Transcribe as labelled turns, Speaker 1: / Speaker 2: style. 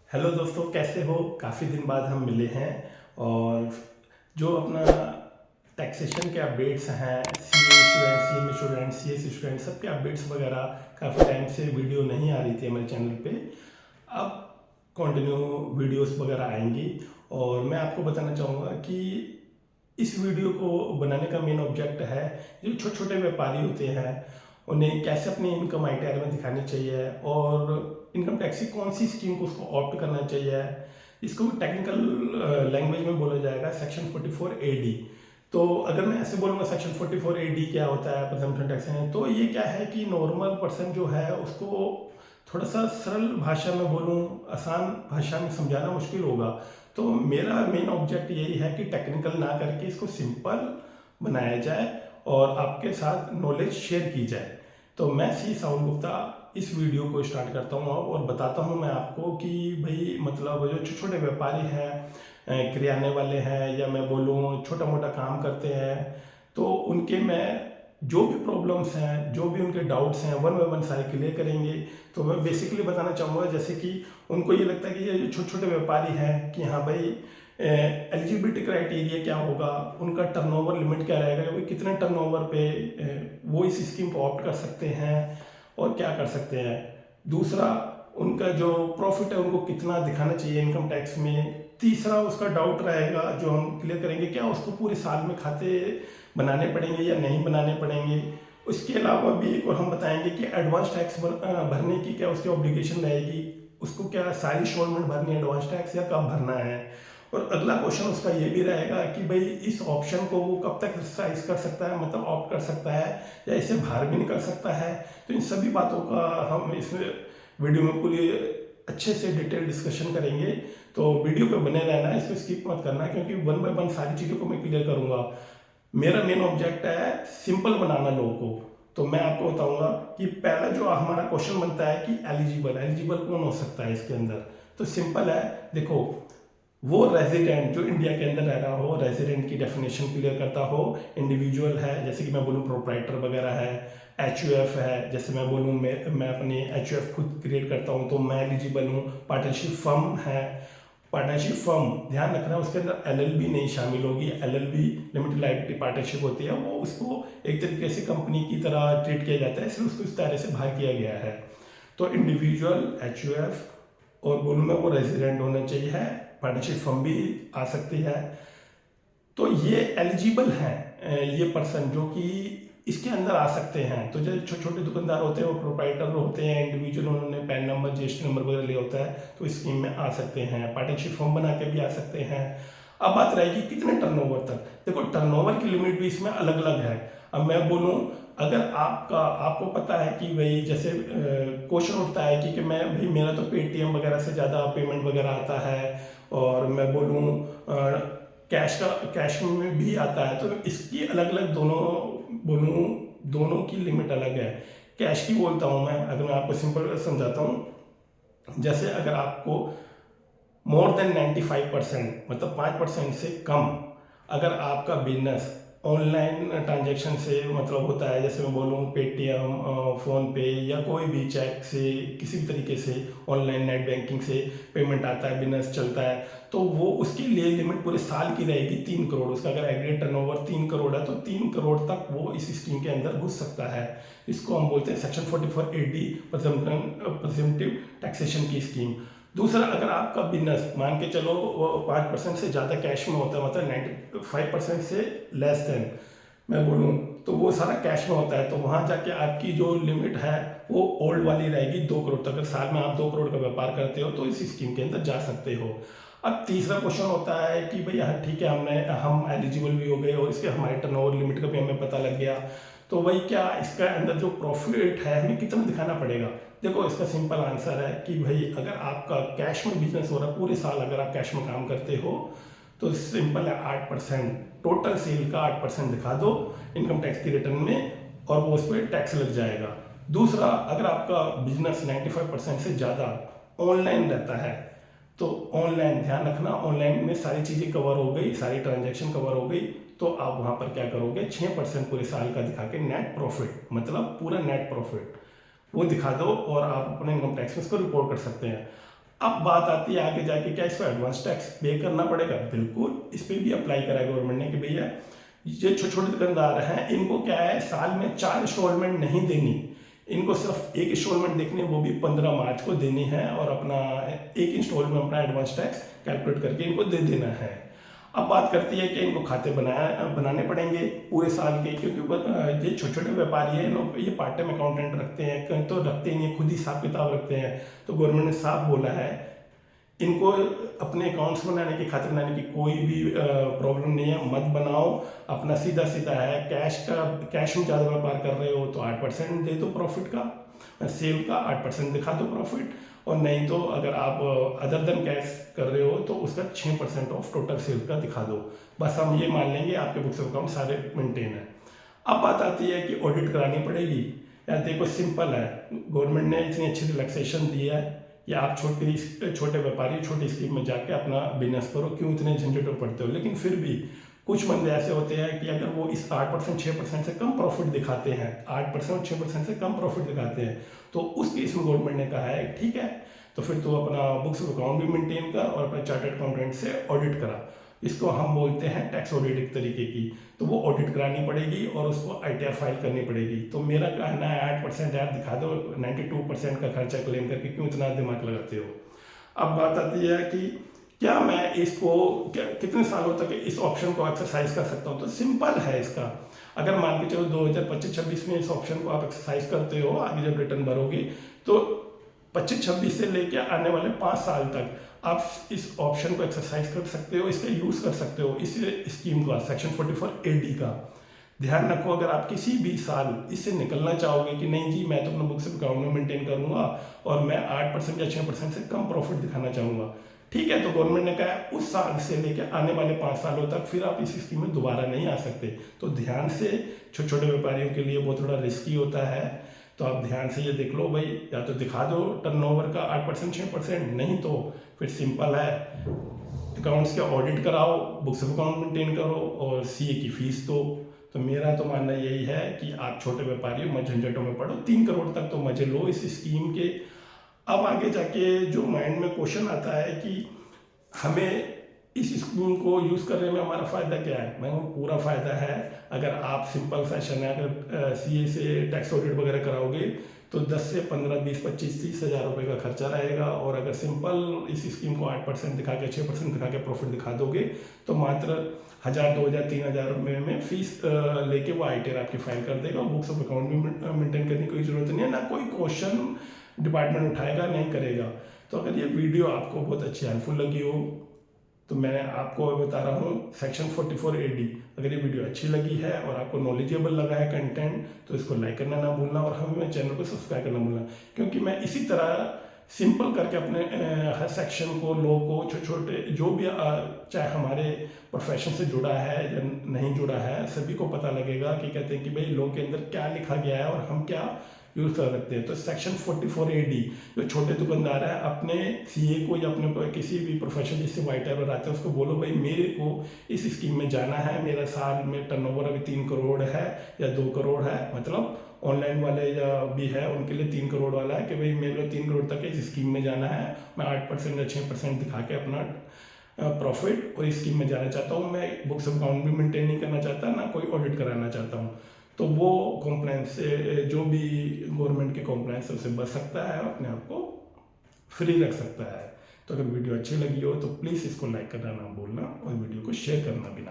Speaker 1: Hello दोस्तों, कैसे हो? काफ़ी दिन बाद हम मिले हैं। और जो अपना टैक्सेशन के अपडेट्स हैं, सी एस स्टूडेंट सबके अपडेट्स वगैरह काफ़ी टाइम से वीडियो नहीं आ रही थी हमारे चैनल पे। अब कंटिन्यू वीडियोस वगैरह आएंगी। और मैं आपको बताना चाहूँगा कि इस वीडियो को बनाने का मेन ऑब्जेक्ट है, जो छोटे छोटे व्यापारी होते हैं उन्हें कैसे अपनी इनकम ITR में दिखानी चाहिए और इनकम टैक्स की कौन सी स्कीम को उसको ऑप्ट करना चाहिए। इसको टेक्निकल लैंग्वेज में बोला जाएगा सेक्शन 44AD। तो अगर मैं ऐसे बोलूँगा सेक्शन 44AD क्या होता है, प्रिजम्पशन टैक्स है, तो ये क्या है कि नॉर्मल पर्सन जो है उसको थोड़ा सा सरल भाषा में बोलूँ, आसान भाषा में समझाना मुश्किल होगा। तो मेरा मेन ऑब्जेक्ट यही है कि टेक्निकल ना करके इसको सिंपल बनाया जाए और आपके साथ नॉलेज शेयर की जाए। तो मैं सी साउंड गुप्ता इस वीडियो को स्टार्ट करता हूँ और बताता हूँ मैं आपको कि भाई मतलब जो छोटे छोटे व्यापारी हैं, किराने वाले हैं, या मैं बोलूँ छोटा मोटा काम करते हैं, तो उनके मैं जो भी प्रॉब्लम्स हैं, जो भी उनके डाउट्स हैं, वन बाय वन सारे क्लियर करेंगे। तो मैं बेसिकली बताना चाहूँगा, जैसे कि उनको ये लगता है कि ये जो छोटे छोटे व्यापारी हैं कि हाँ भाई एलिजिबिलिटी क्राइटेरिया क्या होगा, उनका टर्नओवर लिमिट क्या रहेगा, वो कितने टर्नओवर पे वो इस स्कीम को ऑप्ट कर सकते हैं और क्या कर सकते हैं। दूसरा, उनका जो प्रॉफिट है उनको कितना दिखाना चाहिए इनकम टैक्स में। तीसरा, उसका डाउट रहेगा जो हम क्लियर करेंगे, क्या उसको पूरे साल में खाते बनाने पड़ेंगे या नहीं बनाने पड़ेंगे। उसके अलावा भी एक और हम बताएंगे कि एडवांस टैक्स भरने की क्या उसकी ऑब्लिगेशन रहेगी, उसको क्या सारी इंस्टॉलमेंट भरनी है एडवांस टैक्स या कब भरना है। और अगला क्वेश्चन उसका ये भी रहेगा कि भाई इस ऑप्शन को वो कब तक एक्सरसाइज कर सकता है, मतलब ऑप्ट कर सकता है या इसे बाहर भी निकल सकता है। तो इन सभी बातों का हम इस वीडियो में पूरी अच्छे से डिटेल डिस्कशन करेंगे। तो वीडियो पे बने रहना, इसको स्किप मत करना, क्योंकि वन बाय वन सारी चीज़ों को मैं क्लियर करूंगा। मेरा मेन ऑब्जेक्ट है सिंपल बनाना लोगों को। तो मैं आपको बताऊंगा कि पहला जो हमारा क्वेश्चन बनता है कि एलिजिबल एलिजिबल कौन हो सकता है इसके अंदर। तो सिंपल है, देखो, वो रेजिडेंट जो इंडिया के अंदर रह रहा हो, रेजिडेंट की डेफिनेशन क्लियर करता हो। इंडिविजुअल है, जैसे कि मैं बोलूँ प्रोप्राइटर वगैरह है। HUF है, जैसे मैं बोलूँ मैं अपनी HUF खुद क्रिएट करता हूँ तो मैं एलिजिबल हूँ। पार्टनरशिप फर्म है, पार्टनरशिप फर्म ध्यान रखना उसके अंदर LLB नहीं शामिल होगी। LLB लिमिटेड लाइबिलिटी पार्टनरशिप होती है, वो उसको एक तरीके से कंपनी की तरह ट्रीट किया जाता है, इसलिए उसको इस तरह से बाहर किया गया है। तो इंडिविजुअल, HUF, और बोलूँ मैं वो रेजिडेंट होना चाहिए है। पार्टनरशिप फर्म भी आ सकती है। तो ये एलिजिबल हैं ये पर्सन जो कि इसके अंदर आ सकते हैं। तो जो छोटे छोटे दुकानदार होते हैं, वो प्रोप्राइटर होते हैं, इंडिविजुअल, उन्होंने पैन नंबर, GST नंबर वगैरह लिया होता है, तो इस स्कीम में आ सकते हैं। पार्टनरशिप फर्म बना के भी आ सकते हैं। अब बात रहेगी कितने टर्नओवर तक। देखो, टर्नओवर की लिमिट भी इसमें अलग अलग है। अब मैं बोलूँ, अगर आपको पता है कि भाई जैसे क्वेश्चन उठता है कि मैं भाई मेरा तो पेटीएम वगैरह से ज़्यादा पेमेंट वगैरह आता है, और मैं बोलूँ कैश में भी आता है, तो इसकी अलग अलग दोनों बोलूँ, दोनों की लिमिट अलग है। कैश की बोलता हूँ मैं, अगर मैं आपको सिंपल समझाता हूँ, जैसे अगर आपको मोर देन 95%, मतलब 5% से कम अगर आपका बिजनेस ऑनलाइन ट्रांजेक्शन से मतलब होता है, जैसे मैं बोलूँ पेटीएम, फ़ोनपे, या कोई भी चेक से, किसी भी तरीके से ऑनलाइन नेट बैंकिंग से पेमेंट आता है, बिजनेस चलता है, तो वो उसके लिए लिमिट पूरे साल की रहेगी 3 करोड़। उसका अगर एग्रीगेट टर्नओवर 3 करोड़ है तो 3 करोड़ तक वो इस स्कीम के अंदर घुस सकता है। इसको हम बोलते हैं सेक्शन 44AD, प्रिजम्पटिव टैक्सेशन की स्कीम। दूसरा, अगर आपका बिजनेस मान के चलो 5% से ज़्यादा कैश में होता है, मतलब 95% से लेस देन मैं बोलूँ, तो वो सारा कैश में होता है, तो वहाँ जाके आपकी जो लिमिट है वो ओल्ड वाली रहेगी 2 करोड़ तक। अगर साल में आप 2 करोड़ का व्यापार करते हो तो इस स्कीम के अंदर जा सकते हो। अब तीसरा क्वेश्चन होता है कि भाई हाँ ठीक है, हम एलिजिबल भी हो गए और इसके हमारे टर्नओवर लिमिट का भी हमें पता लग गया, तो भाई क्या इसका अंदर जो प्रॉफिट है हमें कितना दिखाना पड़ेगा। देखो, इसका सिंपल आंसर है कि भाई अगर आपका कैश में बिजनेस हो रहा है, पूरे साल अगर आप कैश में काम करते हो, तो सिंपल है 8%, टोटल सेल का 8% दिखा दो इनकम टैक्स की रिटर्न में, और वो उस पर टैक्स लग जाएगा। दूसरा, अगर आपका बिजनेस 95% से ज़्यादा ऑनलाइन रहता है, तो ऑनलाइन ध्यान रखना, ऑनलाइन में सारी चीज़ें कवर हो गई, सारी ट्रांजैक्शन कवर हो गई, तो आप वहाँ पर क्या करोगे, 6% पूरे साल का दिखा के नेट प्रॉफिट, मतलब पूरा नेट प्रॉफिट वो दिखा दो और आप अपने इनकम टैक्स में इसको रिपोर्ट कर सकते हैं। अब बात आती है आगे जाके क्या इसको एडवांस टैक्स पे करना पड़ेगा। बिल्कुल, इस पर भी अप्लाई करा है गवर्नमेंट ने कि भैया ये छोटे छोटे दुकानदार हैं, इनको क्या है साल में 4 इंस्टॉलमेंट नहीं देनी, इनको सिर्फ एक इंस्टॉलमेंट देखनी है, वो भी 15 मार्च को देनी है, और अपना एक इंस्टॉलमेंट अपना एडवांस टैक्स कैलकुलेट करके इनको दे देना है। अब बात करती है कि इनको खाते बनाने पड़ेंगे पूरे साल के, क्योंकि ये छोटे छोटे व्यापारी हैं, लोग ये पार्ट टाइम अकाउंटेंट रखते हैं, कहीं तो रखते ही नहीं, खुद ही हिसाब किताब रखते हैं। तो गवर्नमेंट ने साफ बोला है इनको अपने अकाउंट्स बनाने की, खाते बनाने की कोई भी प्रॉब्लम नहीं है, मत बनाओ। अपना सीधा सीधा है, कैश में ज़्यादा व्यापार कर रहे हो तो 8% दे दो प्रॉफिट का, सेल का 8% दिखा दो प्रॉफिट, और नहीं तो अगर आप अदर देन कैश कर रहे हो तो उसका 6% ऑफ टोटल सेल का दिखा दो। बस हम ये मान लेंगे आपके बुक्स ऑफ अकाउंट सारे मेंटेन है। अब बात आती है कि ऑडिट करानी पड़ेगी। यार देखो सिंपल है, गवर्नमेंट ने इतनी अच्छी रिलैक्सेशन दी है कि आप छोटे व्यापारी छोटी स्कीम में जाके अपना बिजनेस करो, क्यों इतने झंझट में पड़ते हो। लेकिन फिर भी कुछ बंदे ऐसे होते हैं कि अगर वो इस 8% 6% से कम प्रॉफिट दिखाते हैं, 8% 6% से कम प्रॉफिट दिखाते हैं, तो उस केस में गवर्नमेंट ने कहा है ठीक है, तो फिर तो अपना बुक्स ऑफ अकाउंट भी मेंटेन कर और अपने चार्टर्ड अकाउंटेंट से ऑडिट करा। इसको हम बोलते हैं टैक्स ऑडिट एक तरीके की। तो वो ऑडिट करानी पड़ेगी और उसको ITR फाइल करनी पड़ेगी। तो मेरा कहना है 8% यार दिखा दो, 92% का खर्चा क्लेम करके क्यों इतना दिमाग लगाते हो। अब बात आती है कि क्या मैं इसको कितने सालों तक इस ऑप्शन को एक्सरसाइज कर सकता हूँ। तो सिंपल है इसका, अगर मान के चलो 2025-26 में इस ऑप्शन को आप एक्सरसाइज करते हो, आगे जब रिटर्न भरोगे तो 25-26 से लेके आने वाले 5 साल तक आप इस ऑप्शन को एक्सरसाइज कर सकते हो, इसका यूज़ कर सकते हो, इस स्कीम का सेक्शन 44AD का। ध्यान रखो, अगर आप किसी भी साल इससे निकलना चाहोगे कि नहीं जी मैं तो अपना बुक्स ऑफ अकाउंट में मेंटेन करूंगा और मैं 8% या 6% से कम प्रॉफिट दिखाना चाहूँगा, ठीक है, तो गवर्नमेंट ने कहा उस साल से लेकर आने वाले 5 सालों तक फिर आप इस स्कीम में दोबारा नहीं आ सकते। तो ध्यान से, छोटे छोटे व्यापारियों के लिए वो थोड़ा रिस्की होता है, तो आप ध्यान से ये देख लो भाई, या तो दिखा दो टर्नओवर का 8% 6%, नहीं तो फिर सिंपल है अकाउंट्स के ऑडिट कराओ, बुक्स ऑफ अकाउंट मेंटेन करो और CA की फीस दो। तो मेरा तो मानना यही है कि आप छोटे व्यापारी हो, मत झंझटों में पड़ो, 3 करोड़ तक तो मजे लो इस स्कीम के। अब आगे जाके जो माइंड में क्वेश्चन आता है कि हमें इस स्कीम को यूज़ करने में हमारा फ़ायदा क्या है। मैं पूरा फ़ायदा है, अगर आप सिंपल फैशन है, अगर CA से टैक्स ऑडिट वगैरह कराओगे तो 10 से 15 20 25 30 हज़ार रुपये का खर्चा रहेगा, और अगर सिंपल इस स्कीम को 8% दिखा के 6% दिखा के प्रॉफिट दिखा दोगे तो मात्र 1000 2000 3000 रुपये में फीस लेके वो ITR आपकी फाइल कर देगा। बुक्स ऑफ अकाउंट भी मेंटेन करने की कोई ज़रूरत नहीं है, ना कोई क्वेश्चन डिपार्टमेंट उठाएगा, नहीं करेगा। तो अगर ये वीडियो आपको बहुत अच्छी हेल्पफुल लगी हो तो मैं आपको बता रहा हूँ सेक्शन 44AD, अगर ये वीडियो अच्छी लगी है और आपको नॉलेजेबल लगा है कंटेंट तो इसको लाइक करना ना भूलना, और हमें चैनल को सब्सक्राइब करना भूलना, क्योंकि मैं इसी तरह सिंपल करके अपने हर सेक्शन को, लोगों को, छोटे छोटे जो भी चाहे हमारे प्रोफेशन से जुड़ा है या नहीं जुड़ा है, सभी को पता लगेगा कि कहते हैं कि भाई लॉ के अंदर क्या लिखा गया है और हम क्या यूज़ कर सकते हैं। तो सेक्शन 44AD, जो छोटे दुकानदार हैं, अपने CA को या अपने किसी भी प्रोफेशन जिससे ITR बनाते हैं उसको बोलो भाई मेरे को इस स्कीम में जाना है, मेरा साल में टर्नओवर अभी 3 करोड़ है या 2 करोड़ है, मतलब ऑनलाइन वाले या भी है उनके लिए 3 करोड़ वाला है कि भाई मेरे को 3 करोड़ तक इस स्कीम में जाना है, मैं 8% या 6% दिखा के अपना प्रॉफिट और इस स्कीम में जाना चाहता हूँ, मैं बुक्स ऑफ अकाउंट भी मेंटेन नहीं करना चाहता, ना कोई ऑडिट कराना चाहता हूँ। तो वो कॉम्प्लाइंस से, जो भी गवर्नमेंट के कॉम्प्लाइंस से उसे बच सकता है, अपने आप को फ्री रख सकता है। तो अगर वीडियो अच्छी लगी हो तो प्लीज़ इसको लाइक करना ना भूलना और वीडियो को शेयर करना भी ना